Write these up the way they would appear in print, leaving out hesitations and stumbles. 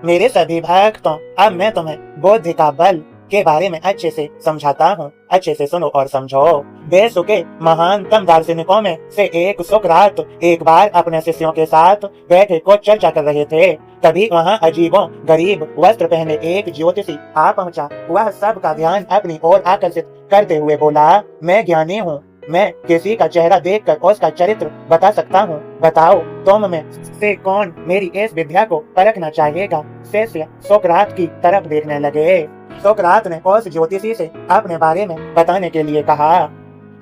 मेरे सभी भक्तों, अब मैं तुम्हें बुद्धि का बल के बारे में अच्छे से समझाता हूँ। अच्छे से सुनो और समझो। देश के महानतम दार्शनिकों में से एक सुकरात एक बार अपने शिष्यों के साथ बैठे को चर्चा कर रहे थे। तभी वहाँ अजीबों गरीब वस्त्र पहने एक ज्योतिषी आ पहुँचा। वह सबका ध्यान अपनी ओर आकर्षित करते हुए बोला, मैं ज्ञानी हूँ। मैं किसी का चेहरा देखकर उसका चरित्र बता सकता हूँ। बताओ, तुम में से कौन मेरी इस विद्या को परखना चाहेगा? शिष्य सोकरात की तरफ देखने लगे। सोकरात ने उस ज्योतिषी से अपने बारे में बताने के लिए कहा।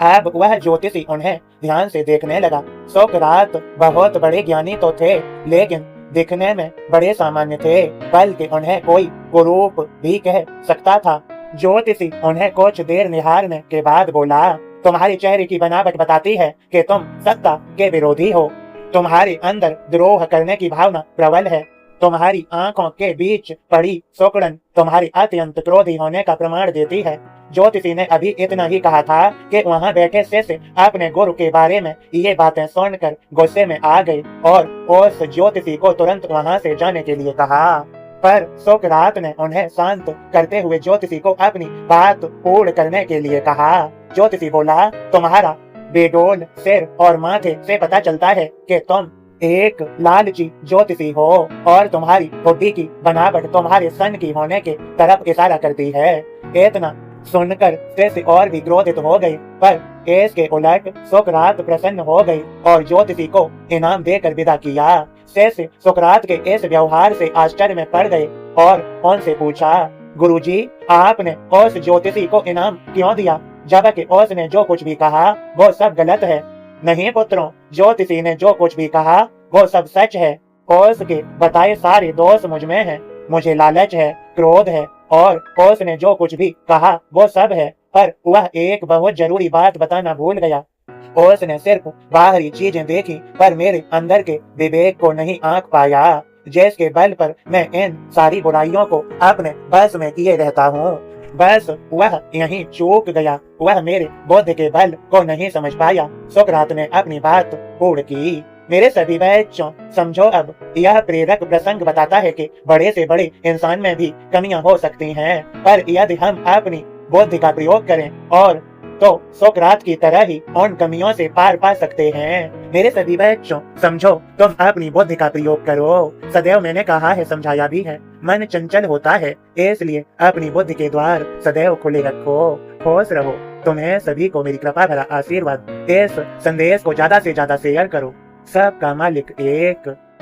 अब वह ज्योतिषी उन्हें ध्यान से देखने लगा। सोकरात बहुत बड़े ज्ञानी तो थे, लेकिन दिखने में बड़े सामान्य थे, बल्कि उन्हें कोई कुरूप भी कह सकता था। ज्योतिषी उन्हें कुछ देर निहारने के बाद बोला, तुम्हारे चेहरे की बनावट बताती है कि तुम सत्ता के विरोधी हो। तुम्हारे अंदर द्रोह करने की भावना प्रबल है। तुम्हारी आंखों के बीच पड़ी सुकड़न तुम्हारी अत्यंत क्रोधी होने का प्रमाण देती है। ज्योतिषी ने अभी इतना ही कहा था कि वहां बैठे शिष्य अपने गुरु के बारे में ये बातें सुनकर गुस्से में आ गए और उस ज्योतिषी को तुरंत वहां से जाने के लिए कहा। पर सोकरात ने उन्हें शांत करते हुए ज्योतिषी को अपनी बात पूर्ण करने के लिए कहा। ज्योतिषी बोला, तुम्हारा बेडोल सिर और माथे से पता चलता है कि तुम एक लालची ज्योतिषी हो और तुम्हारी बुद्धि की बनावट तुम्हारे सन की होने के तरफ इशारा करती है। इतना सुनकर शिष्य और भी क्रोधित हो गई, पर इसके उलट सोकरात प्रसन्न हो गई और ज्योतिषी को इनाम देकर विदा किया। शिष्य सोकरात के इस व्यवहार से आश्चर्य में पड़ गए और उनसे पूछा, गुरुजी, आपने उस ज्योतिषी को इनाम क्यों दिया, जबकि उसने जो कुछ भी कहा वो सब गलत है? नहीं पुत्रों, ज्योतिषी ने जो कुछ भी कहा वो सब सच है। उसके बताए सारे दोष मुझ में है। मुझे लालच है, क्रोध है और उसने जो कुछ भी कहा वो सब है, पर वह एक बहुत जरूरी बात बताना भूल गया। उसने सिर्फ बाहरी चीजें देखी, पर मेरे अंदर के विवेक को नहीं आंक पाया, जिसके बल पर मैं इन सारी बुराइयों को अपने बस में किए रहता हूँ। बस वह यहीं चूक गया। वह मेरे बुद्धि के बल को नहीं समझ पाया। सोकरात ने अपनी बात पूर्ण की। मेरे सभी बच्चों, समझो, अब यह प्रेरक प्रसंग बताता है कि बड़े से बड़े इंसान में भी कमियां हो सकती हैं, पर यदि हम अपनी बुद्धि का प्रयोग करें और तो सोकरात की तरह ही उन कमियों से पार पा सकते हैं। मेरे सभी बच्चों, समझो, तुम अपनी बुद्धि का प्रयोग करो। सदैव मैंने कहा है, समझाया भी है, मन चंचल होता है, इसलिए अपनी बुद्धि के द्वार सदैव खुले रखो। खुश रहो। तुम्हें सभी को मेरी कृपा भरा आशीर्वाद। इस संदेश को ज्यादा से ज्यादा शेयर करो। सबका मालिक एक।